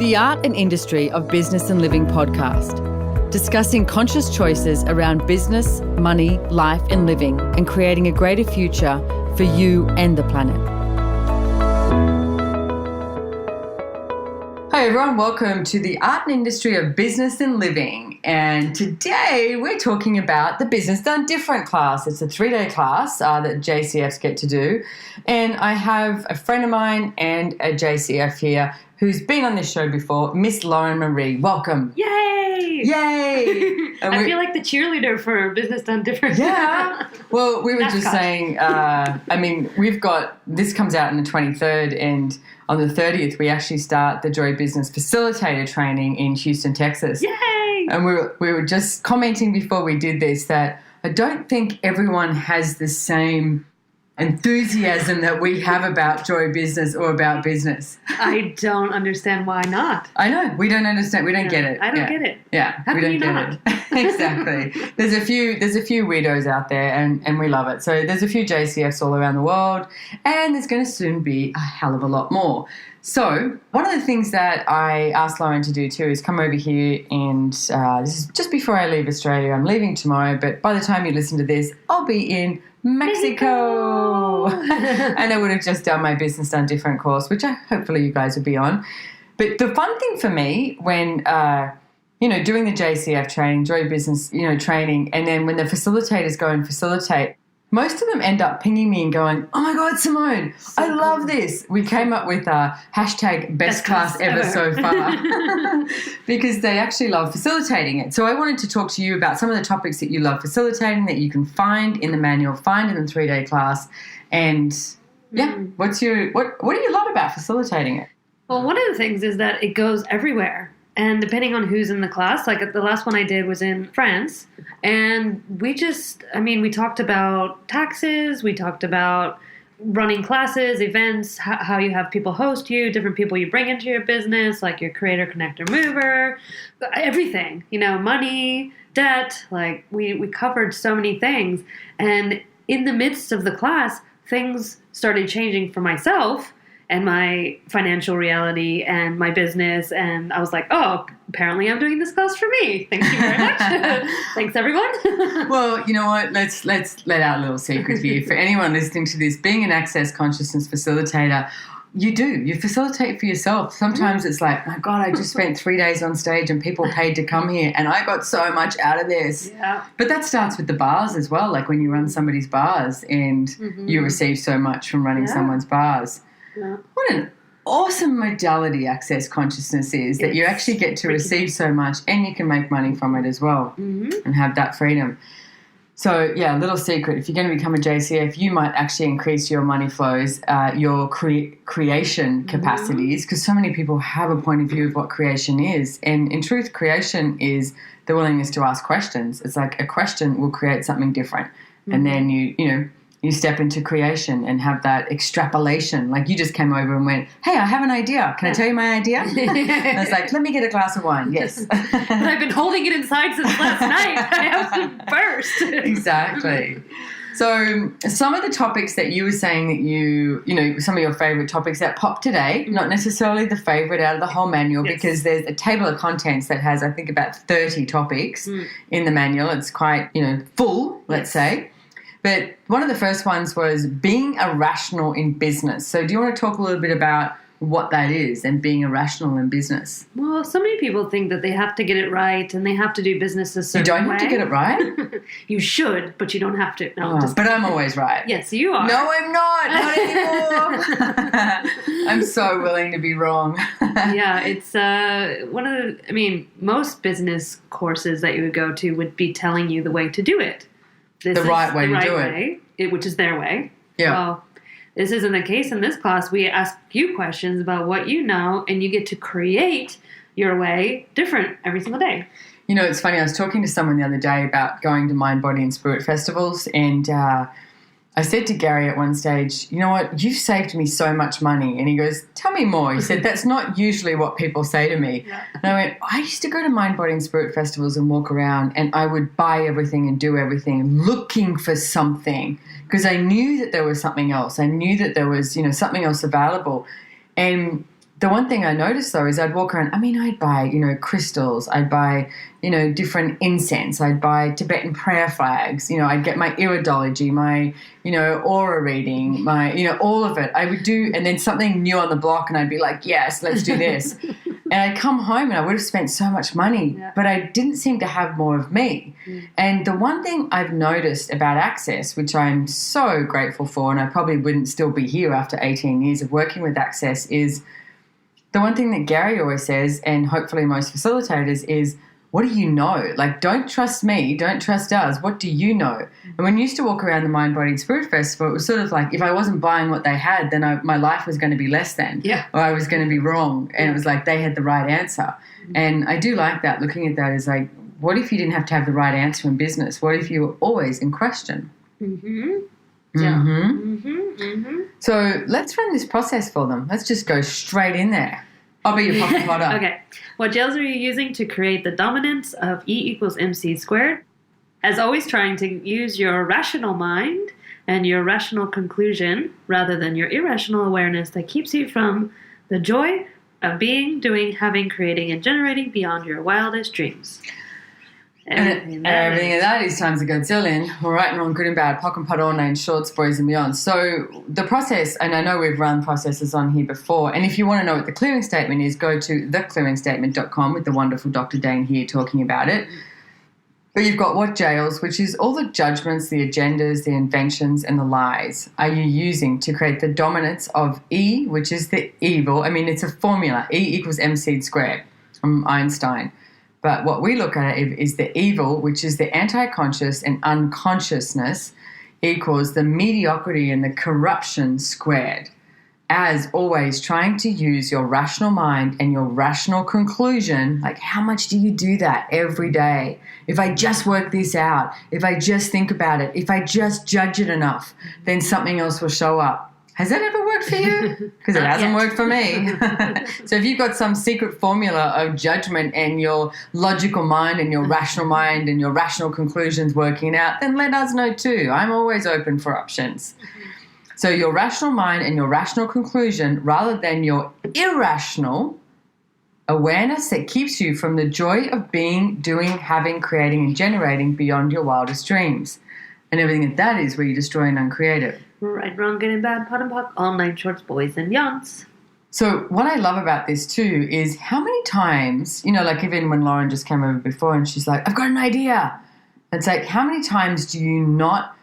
the Art and Industry of Business and Living podcast, discussing conscious choices around business, money, life and living, and creating a greater future for you and the planet. Hi everyone, welcome to the Art and Industry of Business and Living. And today we're talking about the Business Done Different class. It's a 3-day class that JCFs get to do. And I have a friend of mine and a JCF here who's been on this show before, Miss Lauren Marie. Welcome. Yay! Yay! I feel like the cheerleader for Business Done Different. Yeah. Well, we were just saying, we've got, this comes out on the 23rd, and on the 30th, we actually start the Joy Business Facilitator training in Houston, Texas. Yay! And we were just commenting before we did this that I don't think everyone has the same enthusiasm that we have about Joy Business or about business. I don't understand why not. I know. We don't understand. We don't get it. I don't get it. Yeah. How we can don't you get not? it. Exactly. There's a few weirdos out there and we love it. So there's a few JCFs all around the world, and there's going to soon be a hell of a lot more. So one of the things that I asked Lauren to do too is come over here, and this is just before I leave Australia. I'm leaving tomorrow, but by the time you listen to this, I'll be in Mexico. And I would have just done my Business Done Different course, which hopefully you guys will be on. But the fun thing for me when, doing the JCF training, Joy Business, training, and then when the facilitators go and facilitate, most of them end up pinging me and going, "Oh my God, Simone, I love this." We came up with a hashtag best class ever so far because they actually love facilitating it. So I wanted to talk to you about some of the topics that you love facilitating that you can find in the manual, find in the 3-day class. And what do you love about facilitating it? Well, one of the things is that it goes everywhere. And depending on who's in the class, like the last one I did was in France. And we talked about taxes, we talked about running classes, events, how you have people host you, different people you bring into your business, like your creator, connector, mover, everything, money, debt, like we covered so many things. And in the midst of the class, things started changing for myself and my financial reality and my business. And I was like, oh, apparently I'm doing this class for me. Thank you very much. Thanks, everyone. Well, you know what? Let's let out a little secret here. For anyone listening to this, being an Access Consciousness facilitator, you facilitate for yourself. Sometimes it's like, my God, I just spent 3 days on stage and people paid to come here and I got so much out of this. Yeah. But that starts with the bars as well. Like when you run somebody's bars and you receive so much from running someone's bars. Yeah. What an awesome modality Access Consciousness is, that you actually get to receive so much and you can make money from it as well and have that freedom. So, a little secret, if you're going to become a JCF, you might actually increase your money flows, your creation capacities, because so many people have a point of view of what creation is. And in truth, creation is the willingness to ask questions. It's like a question will create something different. And then you step into creation and have that extrapolation. Like you just came over and went, "Hey, I have an idea. Can I tell you my idea?" And I was like, "Let me get a glass of wine." Yes. But I've been holding it inside since last night. I have to burst. Exactly. So some of the topics that you were saying that some of your favorite topics that popped today, not necessarily the favorite out of the whole manual, because there's a table of contents that has, I think, about 30 topics in the manual. It's quite, full, let's say. But one of the first ones was being irrational in business. So do you want to talk a little bit about what that is and being irrational in business? Well, so many people think that they have to get it right and they have to do business a certain way. You don't have to get it right? You should, but you don't have to. No, but I'm always right. Yes, you are. No, I'm not. Not anymore. I'm so willing to be wrong. Yeah, it's most business courses that you would go to would be telling you the way to do it. The right way to do it. Which is their way. Yeah. Well, this isn't the case in this class. We ask you questions about what you know, and you get to create your way different every single day. It's funny. I was talking to someone the other day about going to Mind, Body and Spirit festivals, and I said to Gary at one stage, "You know what? You've saved me so much money." And he goes, "Tell me more." He said, "That's not usually what people say to me." Yeah. And I went, "I used to go to Mind, Body and Spirit festivals and walk around, and I would buy everything and do everything looking for something, because I knew that there was something else. I knew that there was, something else available. And the one thing I noticed, though, is I'd walk around. I mean, I'd buy, crystals. I'd buy, different incense. I'd buy Tibetan prayer flags. I'd get my iridology, my, aura reading, my, all of it. I would do, and then something new on the block, and I'd be like, yes, let's do this. And I'd come home, and I would have spent so much money, but I didn't seem to have more of me. And the one thing I've noticed about Access, which I'm so grateful for, and I probably wouldn't still be here after 18 years of working with Access, is the one thing that Gary always says, and hopefully most facilitators, is, what do you know? Like, don't trust me, don't trust us. What do you know? And when you used to walk around the Mind, Body and Spirit Festival, it was sort of like, if I wasn't buying what they had, then my life was going to be less than, or I was going to be wrong. And it was like they had the right answer. And I do like that. Looking at that is like, what if you didn't have to have the right answer in business? What if you were always in question? So let's run this process for them. Let's just go straight in there. I'll be your pocket potter. Okay. What gels are you using to create the dominance of E = MC squared? As always, trying to use your rational mind and your rational conclusion rather than your irrational awareness that keeps you from the joy of being, doing, having, creating, and generating beyond your wildest dreams. Everything of that is times a godzillion. All right and wrong, good and bad, pock and pot, all names, shorts, boys and beyond. So the process, and I know we've run processes on here before, and if you want to know what the clearing statement is, go to theclearingstatement.com with the wonderful Dr. Dane here talking about it. But you've got what jails, which is all the judgments, the agendas, the inventions, and the lies are you using to create the dominance of E, which is the evil. I mean, it's a formula, E = MC squared from Einstein. But what we look at is the evil, which is the anti-conscious and unconsciousness, equals the mediocrity and the corruption squared. As always, trying to use your rational mind and your rational conclusion, like how much do you do that every day? If I just work this out, if I just think about it, if I just judge it enough, then something else will show up. Has that ever worked for you? Because it hasn't worked for me. So if you've got some secret formula of judgment and your logical mind and your rational conclusions working out, then let us know too. I'm always open for options. So your rational mind and your rational conclusion rather than your irrational awareness that keeps you from the joy of being, doing, having, creating, and generating beyond your wildest dreams. And everything that is where you destroy and uncreate it. Right, wrong, good and bad, pot and pock, all nine shorts, boys and beyonds. So what I love about this too is how many times, like even when Lauren just came over before and she's like, I've got an idea. It's like, how many times do you not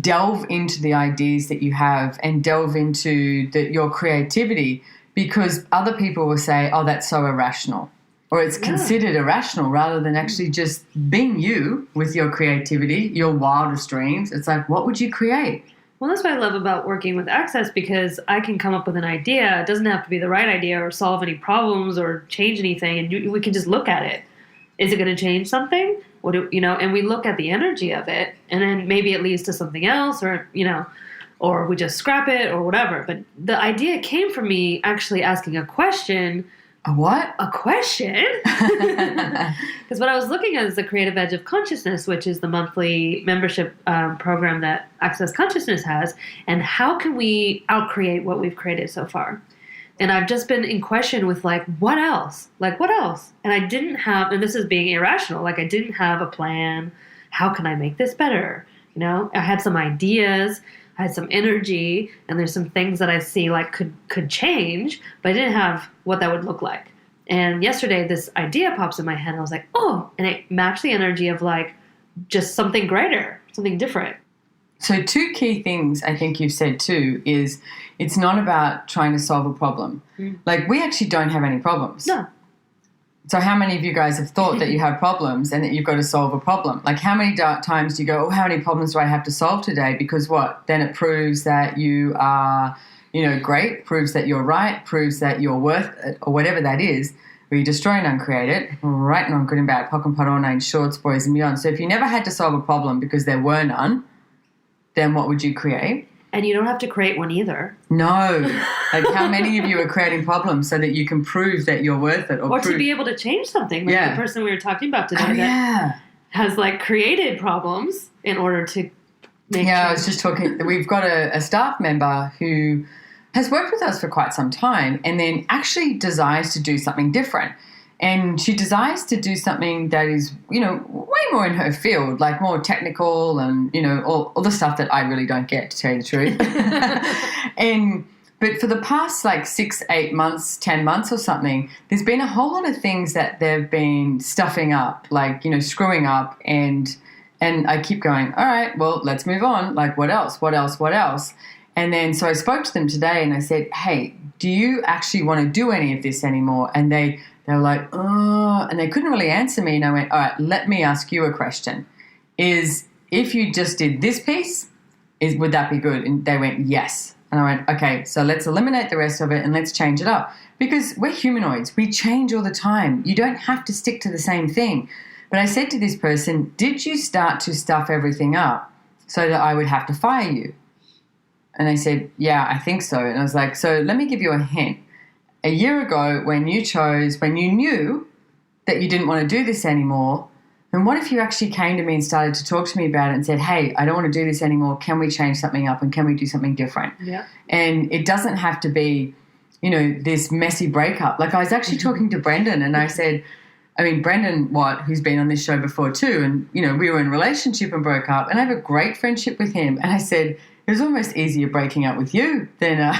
delve into the ideas that you have and delve into your creativity because other people will say, oh, that's so irrational. Or it's considered irrational rather than actually just being you with your creativity, your wildest dreams. It's like, what would you create? Well, that's what I love about working with Access because I can come up with an idea. It doesn't have to be the right idea or solve any problems or change anything. And we can just look at it. Is it going to change something? And we look at the energy of it. And then maybe it leads to something else or we just scrap it or whatever. But the idea came from me actually asking a question. A what? A question. Because what I was looking at is the Creative Edge of Consciousness, which is the monthly membership program that Access Consciousness has. And how can we outcreate what we've created so far? And I've just been in question with what else? What else? And I didn't have, and this is being irrational, I didn't have a plan. How can I make this better? I had some ideas. I had some energy, and there's some things that I see could change, but I didn't have what that would look like. And yesterday, this idea pops in my head, and I was like, oh, and it matched the energy of just something greater, something different. So 2 key things I think you've said too is it's not about trying to solve a problem. We actually don't have any problems. No. So how many of you guys have thought that you have problems and that you've got to solve a problem? How many times do you go, oh, how many problems do I have to solve today? Because what? Then it proves that you are, great, proves that you're right, proves that you're worth it, or whatever that is, where you destroy and uncreate it, right and wrong, good and bad, pock and pot, all nine shorts, boys and beyond. So if you never had to solve a problem because there were none, then what would you create? And you don't have to create one either. No. How many of you are creating problems so that you can prove that you're worth it? Or to be able to change something. The person we were talking about today that has created problems in order to make change. I was just talking. We've got a staff member who has worked with us for quite some time and then actually desires to do something different. And she desires to do something that is, way more in her field, like more technical and, all the stuff that I really don't get, to tell you the truth. But for the past 6, 8 months, 10 months or something, there's been a whole lot of things that they've been stuffing up, screwing up. And I keep going, all right, well, let's move on. What else? And then so I spoke to them today and I said, hey, do you actually want to do any of this anymore? And they were like, oh, and they couldn't really answer me. And I went, all right, let me ask you a question. If you just did this piece, would that be good? And they went, yes. And I went, okay, so let's eliminate the rest of it and let's change it up. Because we're humanoids. We change all the time. You don't have to stick to the same thing. But I said to this person, did you start to stuff everything up so that I would have to fire you? And they said, yeah, I think so. And I was like, so let me give you a hint. A year ago, when you knew that you didn't want to do this anymore, then what if you actually came to me and started to talk to me about it and said, hey, I don't want to do this anymore. Can we change something up and can we do something different? Yeah. And it doesn't have to be, this messy breakup. I was actually talking to Brendan and I said, Brendan Watt, who's been on this show before too, and, we were in a relationship and broke up and I have a great friendship with him. And I said, it was almost easier breaking up with you than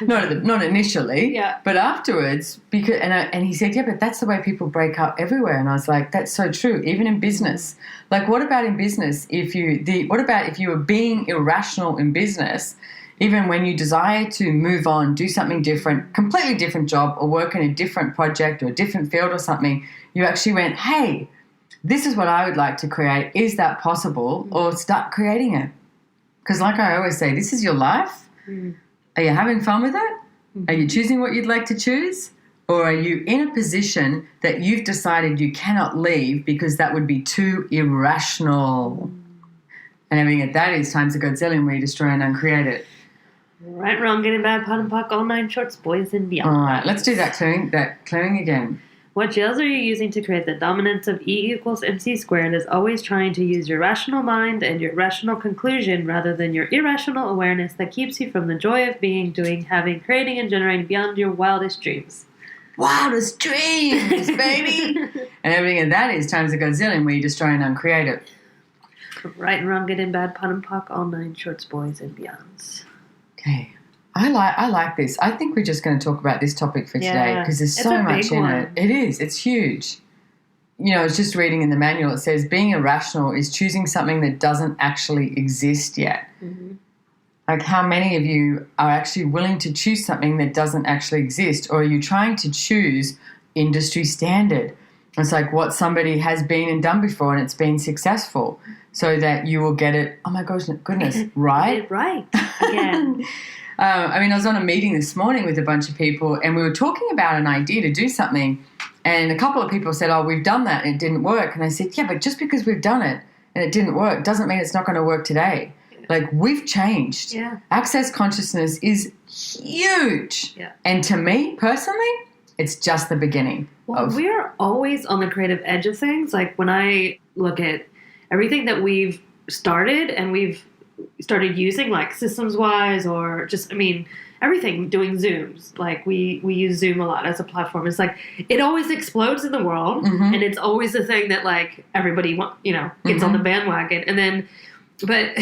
not initially, yeah, but afterwards. And he said, yeah, but that's the way people break up everywhere. And I was like, that's so true, even in business. What about in business? What about if you were being irrational in business, even when you desire to move on, do something different, completely different job, or work in a different project or a different field or something, you actually went, hey, this is what I would like to create. Is that possible? Or start creating it. Because like I always say, this is your life. Mm. Are you having fun with it? Mm-hmm. Are you choosing what you'd like to choose? Or are you in a position that you've decided you cannot leave because that would be too irrational? And that is times a godzillion where you destroy and uncreate it. Right, wrong, good and bad, pot and puck, all 9 shorts, boys and beyond. All right, let's do that clearing again. What jails are you using to create the dominance of E equals MC squared is always trying to use your rational mind and your rational conclusion rather than your irrational awareness that keeps you from the joy of being, doing, having, creating, and generating beyond your wildest dreams. Wildest dreams, baby! And everything in that is times a godzillion where you destroy and uncreate it. Right and wrong, good and bad, pot and puck, all 9 shorts, boys and beyonds. Okay. I like this. I think we're just going to talk about this topic for today because there's so much in it. It is. It's huge. I was just reading in the manual. It says being irrational is choosing something that doesn't actually exist yet. Mm-hmm. How many of you are actually willing to choose something that doesn't actually exist, or are you trying to choose industry standard? It's what somebody has been and done before and it's been successful so that you will get it, oh my goodness, right? Right, again. I was on a meeting this morning with a bunch of people and we were talking about an idea to do something, and a couple of people said, oh, we've done that and it didn't work. And I said, yeah, but just because we've done it and it didn't work doesn't mean it's not going to work today. We've changed. Yeah. Access consciousness is huge. Yeah. And to me, personally, it's just the beginning. Well, we're always on the creative edge of things. When I look at everything that we've started and we've started using, systems-wise, or just, everything, doing Zooms. We use Zoom a lot as a platform. It's it always explodes in the world, mm-hmm. and it's always the thing that, everybody, gets mm-hmm. on the bandwagon. And then, but,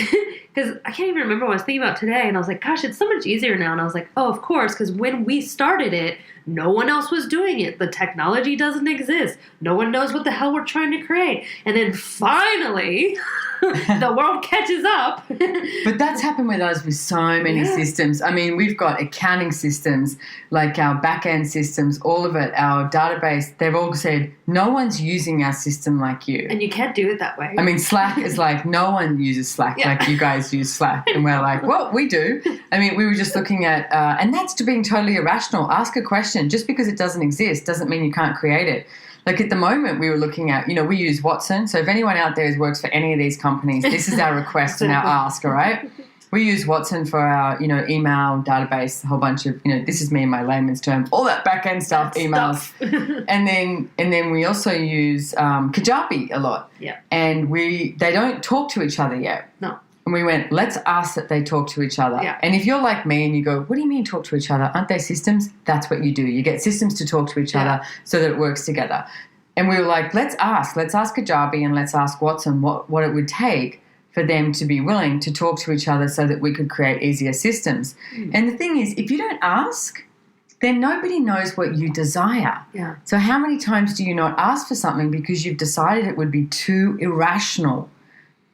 because I can't even remember what I was thinking about today, and I was like, gosh, it's so much easier now. And I was like, oh, of course, because when we started it, no one else was doing it. The technology doesn't exist. No one knows what the hell we're trying to create. And then finally, the world catches up. But that's happened with us with so many systems. We've got accounting systems, our back-end systems, all of it, our database. They've all said, no one's using our system like you. And you can't do it that way. Slack is no one uses Slack like you guys use Slack. And we're like, well, we do. We were just looking at, and that's to being totally irrational. Ask a question. Just because it doesn't exist doesn't mean you can't create it. At the moment we were looking at, we use Watson. So if anyone out there who works for any of these companies, this is our request and our ask, all right? We use Watson for our, email database, a whole bunch of, this is me in my layman's term, all that back-end stuff, emails. and then we also use Kajabi a lot. Yeah. And they don't talk to each other yet. No. And we went, let's ask that they talk to each other. Yeah. And if you're like me and you go, what do you mean talk to each other? Aren't they systems? That's what you do. You get systems to talk to each other so that it works together. And we were like, let's ask Kajabi and let's ask Watson what it would take for them to be willing to talk to each other so that we could create easier systems. And the thing is, if you don't ask, then nobody knows what you desire. Yeah. So how many times do you not ask for something because you've decided it would be too irrational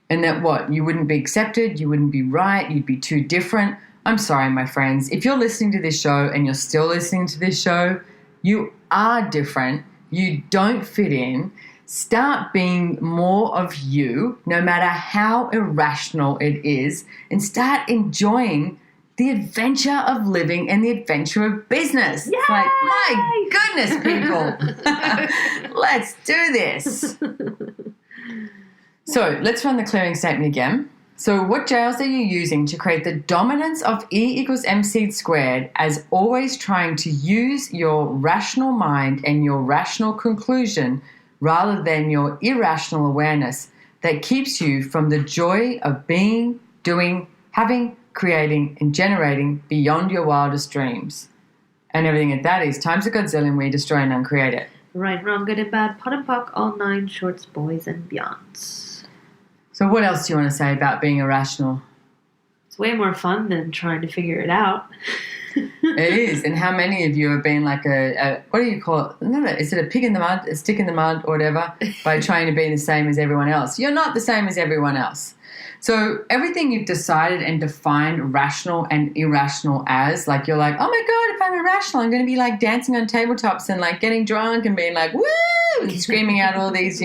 and that you wouldn't be accepted, you wouldn't be right, you'd be too different? I'm sorry, my friends. If you're listening to this show and you're still listening to this show, you are different. You don't fit in. Start being more of you, no matter how irrational it is, and start enjoying the adventure of living and the adventure of business. Yay! It's like, my goodness, people. Let's do this. So let's run the clearing statement again. So what jails are you using to create the dominance of E equals MC squared as always trying to use your rational mind and your rational conclusion rather than your irrational awareness that keeps you from the joy of being, doing, having, creating, and generating beyond your wildest dreams? And everything at that is times a godzillion, we destroy and uncreate it. Right, wrong, good and bad, pot and puck, all 9 shorts, boys and beyonds. So what else do you want to say about being irrational? It's way more fun than trying to figure it out. It is. And how many of you have been like what do you call it? No, is it a pig in the mud, a stick in the mud or whatever, by trying to be the same as everyone else? You're not the same as everyone else. So everything you've decided and defined rational and irrational as, like you're like, oh my God, if I'm irrational, I'm going to be like dancing on tabletops and like getting drunk and being like, woo, and screaming out all these,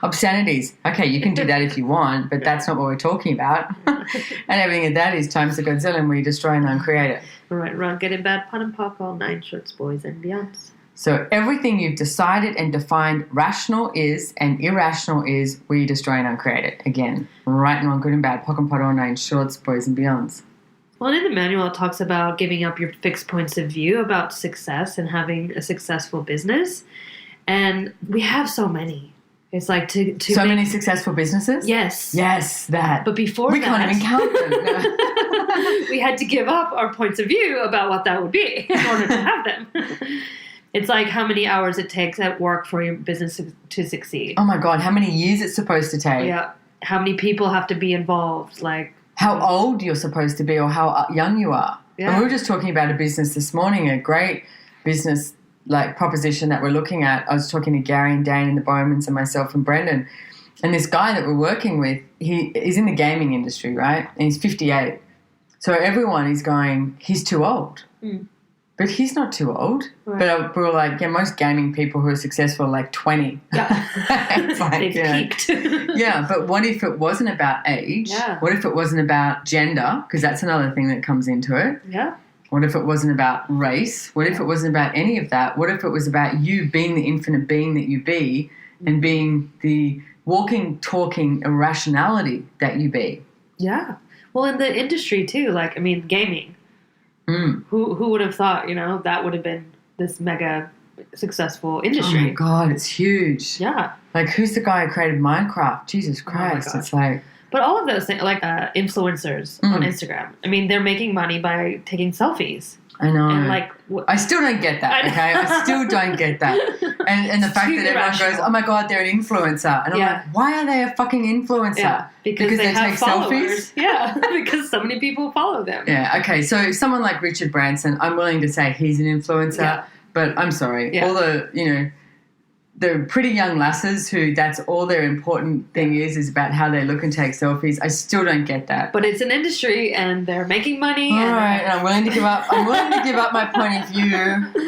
obscenities. Okay, you can do that if you want, but that's not what we're talking about. And everything of that is times the Godzilla and we destroy and uncreate it. Right, wrong, good and bad, pot and puck, all 9 shorts, boys and beyonds. So everything you've decided and defined rational is and irrational is, we destroy and uncreate it. Again, right and wrong, good and bad, pock and pot, all 9 shorts, boys and beyonds. Well, in the manual, it talks about giving up your fixed points of view about success and having a successful business. And we have so many. It's like to so many successful businesses? Yes. Yes, that. But before we that, can't even count them. No. we had to give up our points of view about what that would be in order to have them. It's like how many hours it takes at work for your business to succeed. Oh, my God. How many years it's supposed to take. Yeah. How many people have to be involved. Like how old you're supposed to be or how young you are. Yeah. And we were just talking about a business this morning, a great business proposition that we're looking at. I was talking to Gary and Dane and the Bowmans and myself and Brendan. And this guy that we're working with, he's in the gaming industry, right? And he's 58. So everyone is going, he's too old. Mm. But he's not too old. Right. But we were like, most gaming people who are successful are like 20. Yeah. It's like, they've peaked. Yeah, but what if it wasn't about age? Yeah. What if it wasn't about gender? Because that's another thing that comes into it. Yeah. What if it wasn't about race? What if it wasn't about any of that? What if it was about you being the infinite being that you be and being the walking, talking irrationality that you be? Yeah. Well, in the industry too, gaming. Mm. Who would have thought, that would have been this mega successful industry? Oh my God, it's huge. Yeah. Like, who's the guy who created Minecraft? Jesus Christ. Oh it's like... But all of those things, like influencers on Instagram, they're making money by taking selfies. I know. And I still don't get that, okay? I still don't get that. And the fact that everyone goes, oh my God, they're an influencer. And I'm like, why are they a fucking influencer? Yeah, because they have take followers. selfies? Yeah, because so many people follow them. Yeah, okay. So someone like Richard Branson, I'm willing to say he's an influencer, but I'm sorry. Yeah. All the pretty young lasses who that's all their important thing is about how they look and take selfies. I still don't get that. But it's an industry and they're making money. All right, and I'm willing to give up. I'm willing to give up my point of view.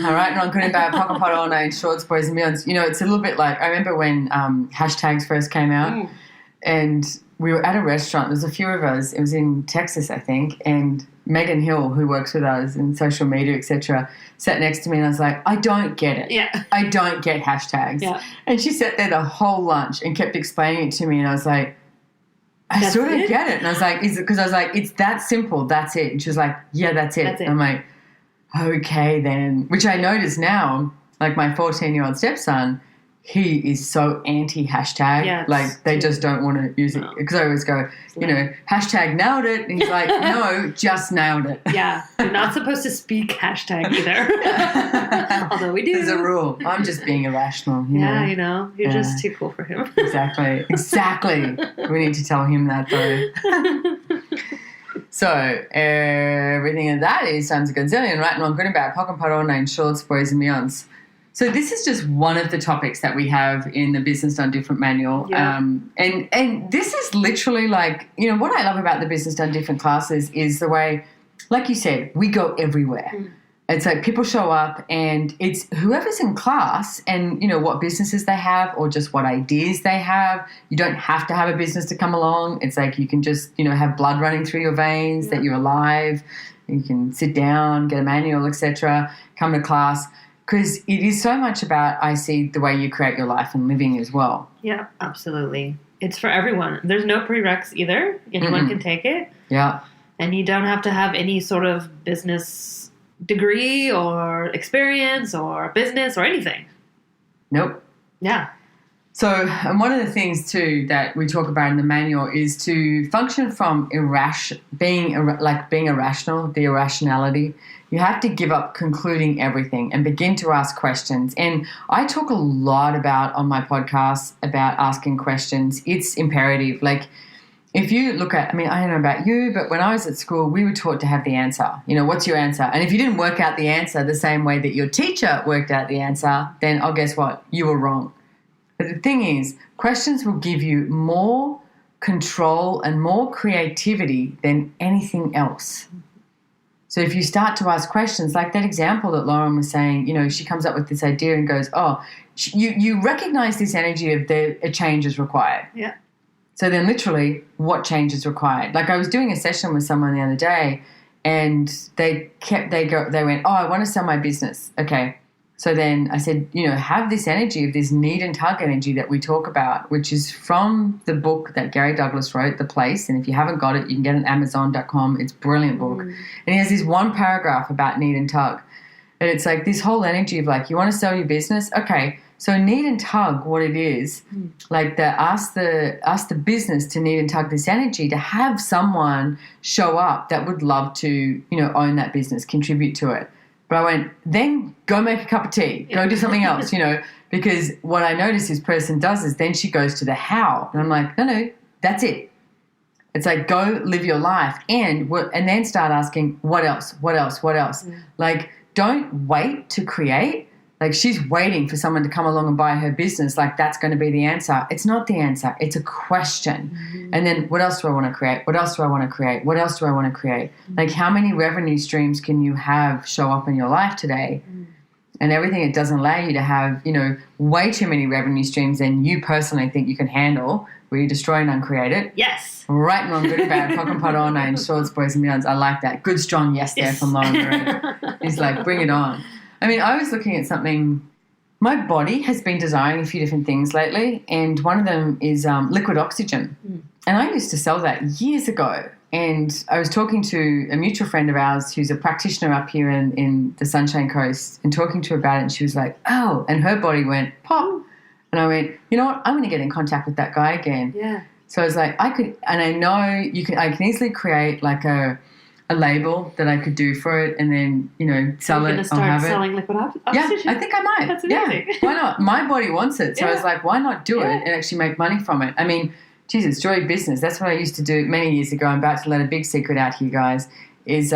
All right, and I'm good and bad, pocket pot, all 9 shorts, boys and beyonds. It's a little bit like I remember when hashtags first came out, and we were at a restaurant. There's a few of us. It was in Texas, I think, and Megan Hill, who works with us in social media, etc., sat next to me and I was like, I don't get it. Yeah. I don't get hashtags. Yeah. And she sat there the whole lunch and kept explaining it to me and I was like, I still don't get it. And I was like, because I was like, it's that simple, that's it. And she was like, yeah, that's it. That's it. I'm like, okay then. Which I notice now, like my 14-year-old stepson, he is so anti-hashtag. Yeah, like, they just don't want to use it. Because I always go, hashtag nailed it. And he's like, no, just nailed it. Yeah, you're not supposed to speak hashtag either. Although we do. There's a rule. I'm just being irrational. You know, you're just too cool for him. Exactly. We need to tell him that, though. So, everything of that is sounds a gazillion, right? And I'm good about pocket pot online, shorts, boys and beyonds. So this is just one of the topics that we have in the Business Done Different manual. Yeah. And this is literally like, what I love about the Business Done Different classes is the way, like you said, we go everywhere. It's like people show up and it's whoever's in class and, what businesses they have or just what ideas they have. You don't have to have a business to come along. It's like you can just, have blood running through your veins, that you're alive. You can sit down, get a manual, etc., come to class. Because it is so much about, I see, the way you create your life and living as well. Yeah, absolutely. It's for everyone. There's no prereqs either. Anyone can take it. Yeah. And you don't have to have any sort of business degree or experience or business or anything. Nope. Yeah. So, and one of the things too that we talk about in the manual is to function from being irrational, the irrationality. You have to give up concluding everything and begin to ask questions. And I talk a lot on my podcast about asking questions. It's imperative. Like, if you look at, I don't know about you, but when I was at school, we were taught to have the answer. What's your answer? And if you didn't work out the answer the same way that your teacher worked out the answer, then, guess what? You were wrong. But the thing is, questions will give you more control and more creativity than anything else. So if you start to ask questions, like that example that Lauren was saying, she comes up with this idea and goes, you recognize this energy of a change is required. Yeah. So then literally, what change is required? Like I was doing a session with someone the other day and they went, I want to sell my business. Okay. So then I said, have this energy of this need and tug energy that we talk about, which is from the book that Gary Douglas wrote, The Place. And if you haven't got it, you can get it at Amazon.com. It's a brilliant book. And he has this one paragraph about need and tug. And it's like this whole energy of like, you want to sell your business? Okay. So need and tug, what it is, like ask the business to need and tug this energy to have someone show up that would love to, own that business, contribute to it. But I went, then go make a cup of tea, go do something else, because what I noticed this person does is then she goes to the how. And I'm like, no, that's it. It's like, go live your life and then start asking, what else? Like, don't wait to create. Like, she's waiting for someone to come along and buy her business. Like, that's going to be the answer. It's not the answer. It's a question. And then what else do I want to create? What else do I want to create? What else do I want to create? Like, how many revenue streams can you have show up in your life today? And everything it doesn't allow you to have, way too many revenue streams than you personally think you can handle, where you destroy and uncreate it. Yes. Right and wrong, good and bad, cock and pot on, and shorts, boys and beyonds. I like that. Good, strong yes there from Lauren. He's like, bring it on. I was looking at something. My body has been desiring a few different things lately, and one of them is liquid oxygen. And I used to sell that years ago. And I was talking to a mutual friend of ours who's a practitioner up here in the Sunshine Coast and talking to her about it, and she was like, oh, and her body went pop. And I went, you know what, I'm going to get in contact with that guy again. Yeah. So I was like, I know I can easily create like a label that I could do for it and then, sell it. You're going to start selling liquid oxygen? Yeah, I think I might. That's amazing. Yeah, why not? My body wants it. So I was like, why not do it and actually make money from it? Jesus, joy business. That's what I used to do many years ago. I'm about to let a big secret out here, guys, is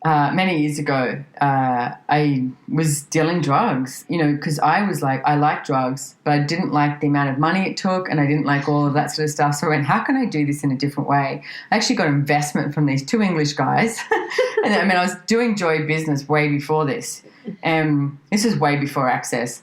many years ago I was dealing drugs, because I was like, I like drugs, but I didn't like the amount of money it took and I didn't like all of that sort of stuff. So I went, how can I do this in a different way? I actually got investment from these two English guys. And I was doing joy business way before this. This is way before Access.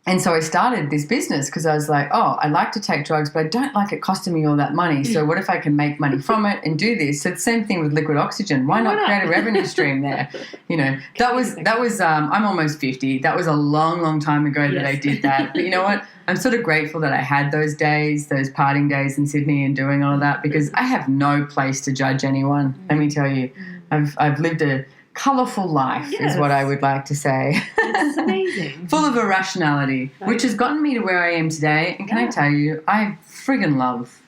And so I started this business because I was like, I like to take drugs, but I don't like it costing me all that money. So what if I can make money from it and do this? So the same thing with liquid oxygen. Why not create a revenue stream there? That was I'm almost 50. That was a long, long time ago that I did that. But you know what? I'm sort of grateful that I had those days, those partying days in Sydney and doing all of that, because I have no place to judge anyone. Let me tell you, I've lived a colourful life is what I would like to say. It's amazing. Full of irrationality, which has gotten me to where I am today. And can I tell you, I friggin' love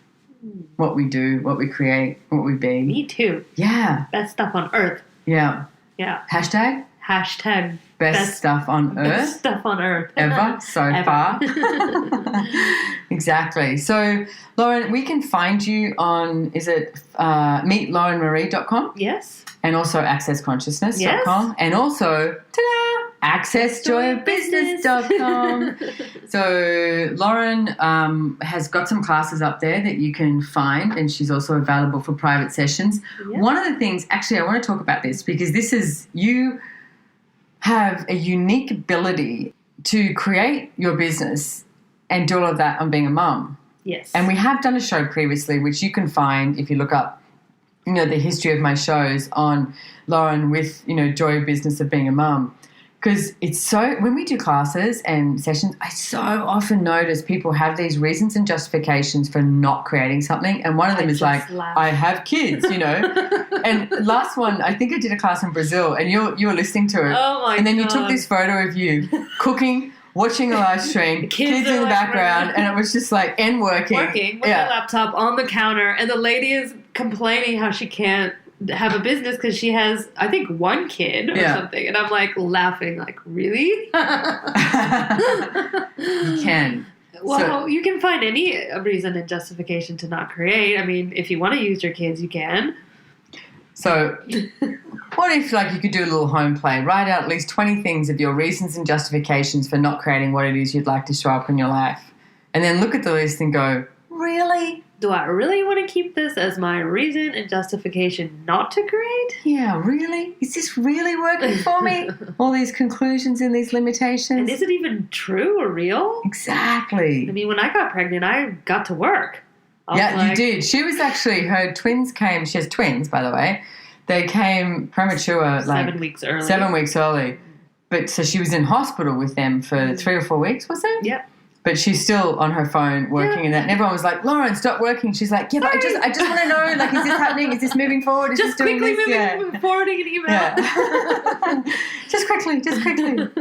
what we do, what we create, what we be. Me too. Yeah. Best stuff on earth. Yeah. Yeah. Hashtag best stuff on earth. Best stuff on earth. Ever so far. Exactly. So, Lauren, we can find you on, is it meetlaurenmarie.com? Yes. And also accessconsciousness.com. Yes. And also, ta-da, accessjoyofbusiness.com. So Lauren has got some classes up there that you can find, and she's also available for private sessions. Yep. One of the things, actually, I want to talk about this because this is, you have a unique ability to create your business and do all of that on being a mum. Yes. And we have done a show previously, which you can find if you look up, you know, the history of my shows on Lauren with, you know, joy of business of being a mum. Because it's so, when we do classes and sessions, I so often notice people have these reasons and justifications for not creating something. And one of them is like, I have kids, you know. And last one, I think I did a class in Brazil and you were listening to it. Oh my God. And then you took this photo of you cooking, watching a live stream, kids in the background, and it was just like, and working with a laptop on the counter, and the lady is complaining how she can't have a business because she has, I think, one kid or something, and I'm like laughing, like, really? You can. Well, you can find any reason and justification to not create. I mean, if you want to use your kids, you can. So what if, like, you could do a little home play, write out at least 20 things of your reasons and justifications for not creating what it is you'd like to show up in your life, and then look at the list and go, really? Do I really want to keep this as my reason and justification not to create? Yeah, really? Is this really working for me? All these conclusions and these limitations. And is it even true or real? Exactly. I mean, when I got pregnant, I got to work. You did. She was actually, her twins came, she has twins, by the way. They came premature, like 7 weeks early. 7 weeks early. But so she was in hospital with them for 3 or 4 weeks, was it? Yep. But she's still on her phone working and that. And everyone was like, Lauren, stop working. She's like, yeah, but I just want to know, like, is this happening? Is this moving forward? Is just this doing quickly this? forwarding an email. Yeah. just quickly.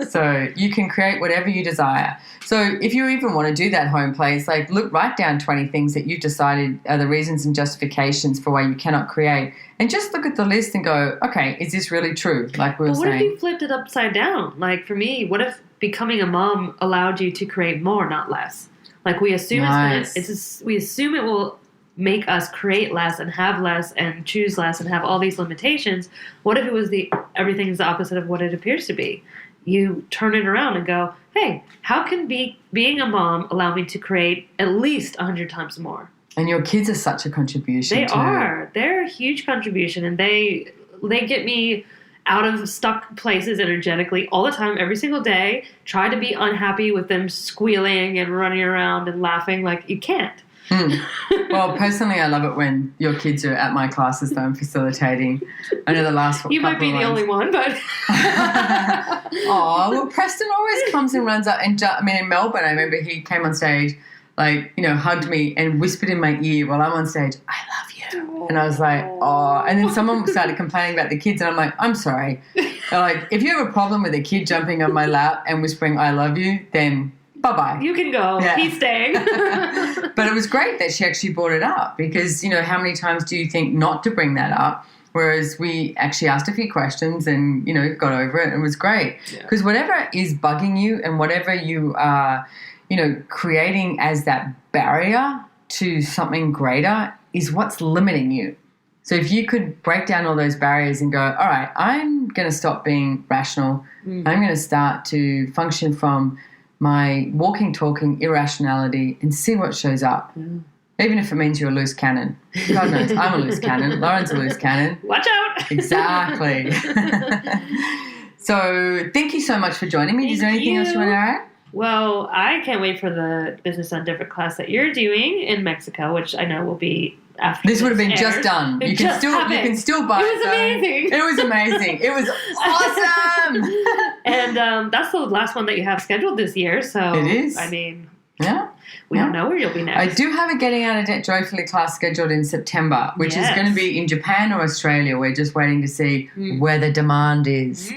So you can create whatever you desire. So if you even want to do that home play, it's like, write down 20 things that you've decided are the reasons and justifications for why you cannot create. And just look at the list and go, okay, is this really true? Like we were saying. What if you flipped it upside down? Like for me, what if becoming a mom allowed you to create more, not less? Like we assume we assume it will make us create less and have less and choose less and have all these limitations. What if it was everything's the opposite of what it appears to be? You turn it around and go, hey, how can being a mom allow me to create at least 100 times more? And your kids are such a contribution. They are. They're a huge contribution, and they get me out of stuck places energetically all the time, every single day. Try to be unhappy with them squealing and running around and laughing. Like, you can't. Well, personally, I love it when your kids are at my classes that I'm facilitating. I know the last You might be the only one, but... Oh, well, Preston always comes and runs up. And in Melbourne, I remember he came on stage, like, you know, hugged me and whispered in my ear while I'm on stage, I love you. And I was like, oh. And then someone started complaining about the kids, and I'm like, I'm sorry. They're like, if you have a problem with a kid jumping on my lap and whispering, I love you, then bye-bye. You can go. Yeah. He's staying. But it was great that she actually brought it up because, you know, how many times do you think not to bring that up? Whereas we actually asked a few questions and, you know, got over it, and it was great. Because whatever is bugging you and whatever you are, you know, creating as that barrier to something greater is what's limiting you. So if you could break down all those barriers and go, all right, I'm going to stop being rational. I'm going to start to function from my walking, talking irrationality and see what shows up. Even if it means you're a loose cannon. God knows, I'm a loose cannon. Lauren's a loose cannon. Watch out. Exactly. So thank you so much for joining me. Is there anything else you want to add? Well, I can't wait for the Business on Different class that you're doing in Mexico, which I know will be after this would have been airs. Just done. You can still buy it. It was amazing. It was amazing. It was awesome. And that's the last one that you have scheduled this year. So it is. I mean, yeah. We don't know where you'll be next. I do have a Getting Out of Debt Joyfully class scheduled in September, which is going to be in Japan or Australia. We're just waiting to see where the demand is.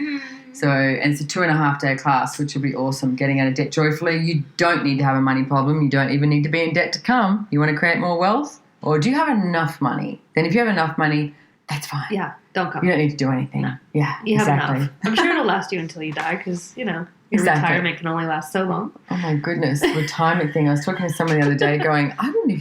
So, and it's a 2.5-day class, which will be awesome. Getting Out of Debt Joyfully. You don't need to have a money problem. You don't even need to be in debt to come. You want to create more wealth? Or do you have enough money? Then if you have enough money, that's fine. Yeah, don't come. You don't need to do anything. No. Yeah, you exactly. have enough. I'm sure it'll last you until you die because, your retirement can only last so long. Oh, my goodness. Retirement thing. I was talking to someone the other day going,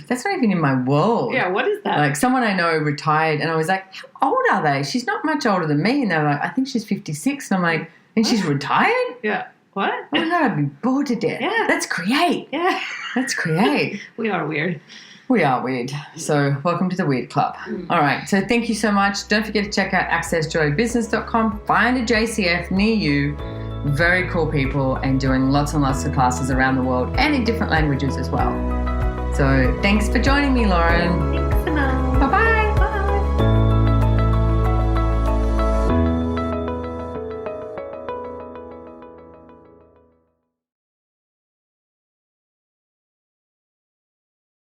that's not even in my world. Yeah, what is that? Like someone I know retired and I was like, how old are they? She's not much older than me. And they were like, I think she's 56. And I'm like, and she's retired? Yeah. What? Oh, my God, I'd be bored to death. Yeah. Let's create. Yeah. Let's create. We are weird. We are weird. So welcome to the Weird Club. All right. So thank you so much. Don't forget to check out accessjoybusiness.com. Find a JCF near you. Very cool people and doing lots and lots of classes around the world and in different languages as well. So thanks for joining me, Lauren.